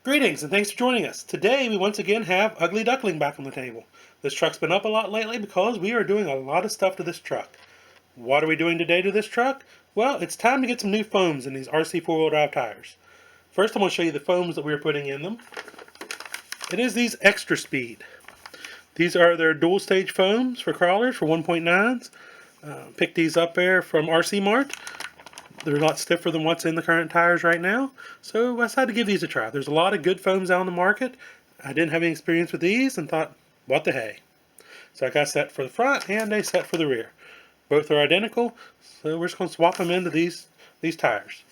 Greetings and thanks for joining us. Today we once again have Ugly Duckling back on the table. This truck's been up a lot lately because we are doing a lot of stuff to this truck. What are we doing today to this truck? Well, it's time to get some new foams in these RC4WD drive tires. First I'm going to show you the foams that we're putting in them. It is these Xtra Speed. These are their dual stage foams for crawlers for 1.9s. Picked these up there from RC Mart. They're a lot stiffer than what's in the current tires right now, so I decided to give these a try. There's a lot of good foams out on the market. I didn't have any experience with these and thought, what the hey. So I got a set for the front and a set for the rear. Both are identical, so we're just going to swap them into these tires.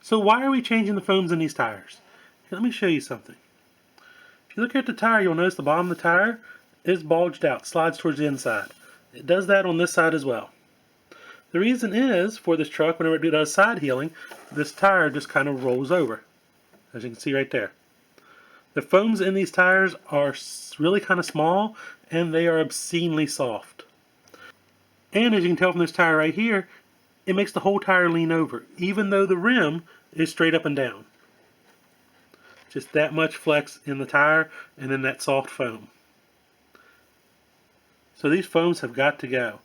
So why are we changing the foams in these tires? Here, let me show you something. If you look at the tire, you'll notice the bottom of the tire is bulged out, slides towards the inside. It does that on this side as well. The reason is, for this truck, whenever it does side healing, this tire just kind of rolls over, as you can see right there. The foams in these tires are really kind of small, and they are obscenely soft. And as you can tell from this tire right here, it makes the whole tire lean over, even though the rim is straight up and down. Just that much flex in the tire, and then that soft foam. So these foams have got to go.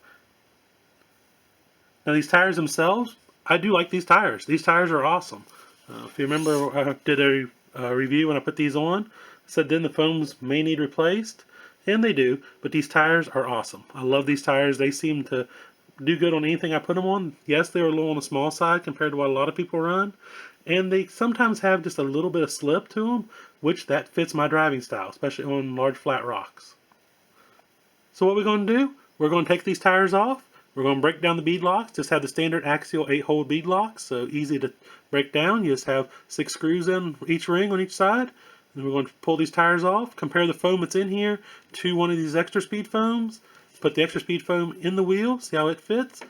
Now these tires themselves, I do like these tires. These tires are awesome. If you remember, I did a review when I put these on. I said then the foams may need replaced, and they do, but these tires are awesome. I love these tires. They seem to do good on anything I put them on. Yes, they're a little on the small side compared to what a lot of people run, and they sometimes have just a little bit of slip to them, which that fits my driving style, especially on large flat rocks. So what we're going to do, we're going to take these tires off. We're going to break down the bead locks. Just have the standard axial 8-hole bead locks, so easy to break down. You just have 6 screws in each ring on each side. And we're going to pull these tires off, compare the foam that's in here to one of these Xtra Speed foams. Put the Xtra Speed foam in the wheel, see how it fits.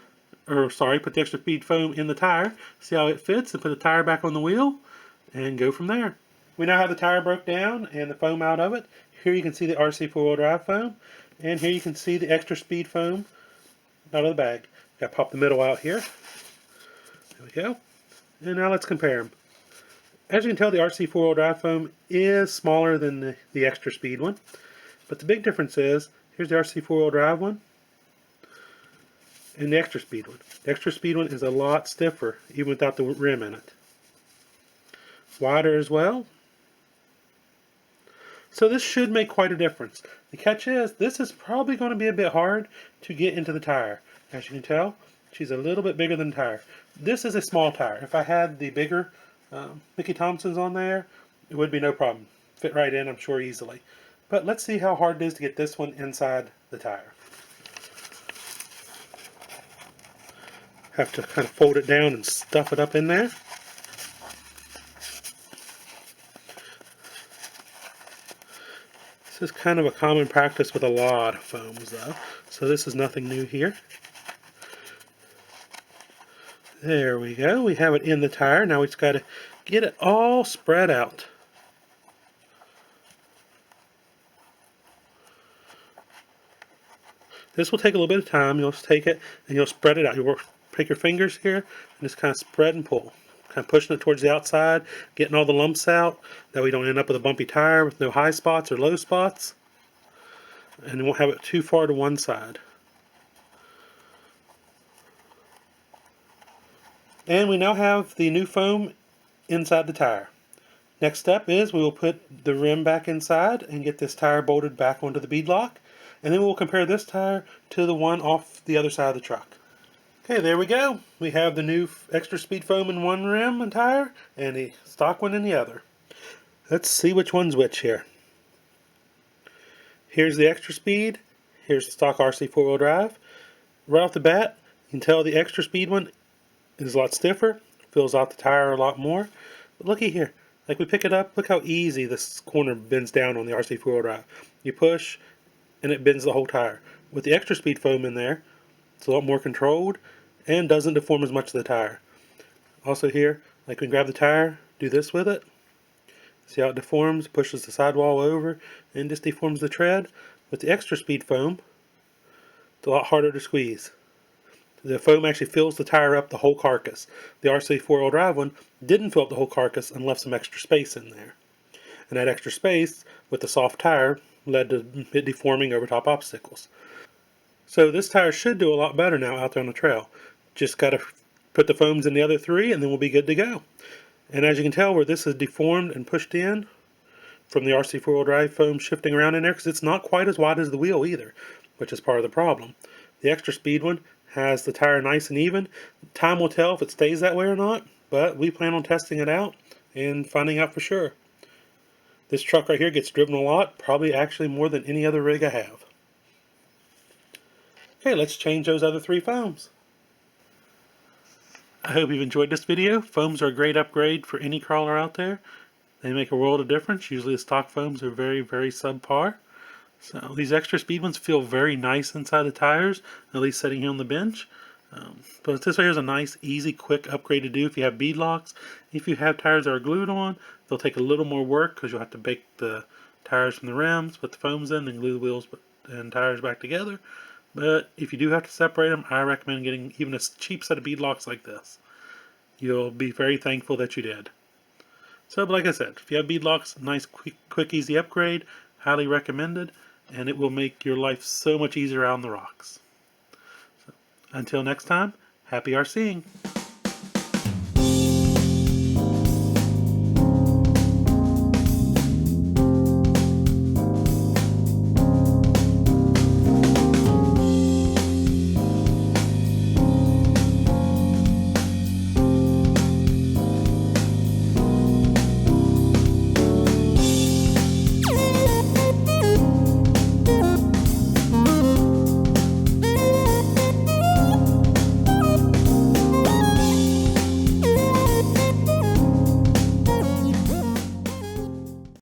Or sorry, put the Xtra Speed foam in the tire, see how it fits, and put the tire back on the wheel, and go from there. We now have the tire broke down and the foam out of it. Here you can see the RC4WD drive foam, and here you can see the Xtra Speed foam out of the bag. Got to pop the middle out here. There we go. And now let's compare them. As you can tell, the RC4WD drive foam is smaller than the Xtra Speed one. But the big difference is, here's the RC4WD drive one and the Xtra Speed one. The Xtra Speed one is a lot stiffer, even without the rim in it. Wider as well. So this should make quite a difference. The catch is, this is probably going to be a bit hard to get into the tire. As you can tell, she's a little bit bigger than the tire. This is a small tire. If I had the bigger Mickey Thompsons on there, it would be no problem. Fit right in, I'm sure, easily. But let's see how hard it is to get this one inside the tire. Have to kind of fold it down and stuff it up in there. This is kind of a common practice with a lot of foams though, so this is nothing new here. There we go, we have it in the tire. Now we've got to get it all spread out. This will take a little bit of time. You'll just take it and you'll spread it out. You'll take your fingers here and just kind of spread and pull. Kind of pushing it towards the outside, getting all the lumps out. That we don't end up with a bumpy tire with no high spots or low spots. And we won't have it too far to one side. And we now have the new foam inside the tire. Next step is we will put the rim back inside and get this tire bolted back onto the bead lock. And then we'll compare this tire to the one off the other side of the truck. Okay, there we go. We have the new Xtra Speed foam in one rim and tire, and the stock one in the other. Let's see which one's which here. Here's the Xtra Speed. Here's the stock RC4WD drive. Right off the bat, you can tell the Xtra Speed one is a lot stiffer. Fills out the tire a lot more. But looky here. Like we pick it up, look how easy this corner bends down on the RC4WD drive. You push, and it bends the whole tire. With the Xtra Speed foam in there, it's a lot more controlled and doesn't deform as much of the tire. Also here, like we can grab the tire, do this with it. See how it deforms, pushes the sidewall over, and just deforms the tread. With the Xtra Speed foam, it's a lot harder to squeeze. The foam actually fills the tire up the whole carcass. The RC4WD drive one didn't fill up the whole carcass and left some extra space in there. And that extra space with the soft tire led to it deforming over top obstacles. So this tire should do a lot better now out there on the trail. Just got to put the foams in the other three and then we'll be good to go. And as you can tell where this is deformed and pushed in from the RC4-wheel drive foam shifting around in there, because it's not quite as wide as the wheel either, which is part of the problem. The extra speed one has the tire nice and even. Time will tell if it stays that way or not, but we plan on testing it out and finding out for sure. This truck right here gets driven a lot, probably actually more than any other rig I have. Okay, let's change those other three foams. I hope you've enjoyed this video. Foams are a great upgrade for any crawler out there. They make a world of difference. Usually the stock foams are very, very subpar. So these extra speed ones feel very nice inside the tires, at least sitting here on the bench. But this right here is a nice, easy, quick upgrade to do if you have bead locks. If you have tires that are glued on, they'll take a little more work because you'll have to bake the tires from the rims, put the foams in, and glue the wheels and tires back together. But if you do have to separate them, I recommend getting even a cheap set of bead locks like this. You'll be very thankful that you did. So, but like I said, if you have bead locks, nice, quick, easy upgrade, highly recommended, and it will make your life so much easier out on the rocks. So, until next time, happy RCing!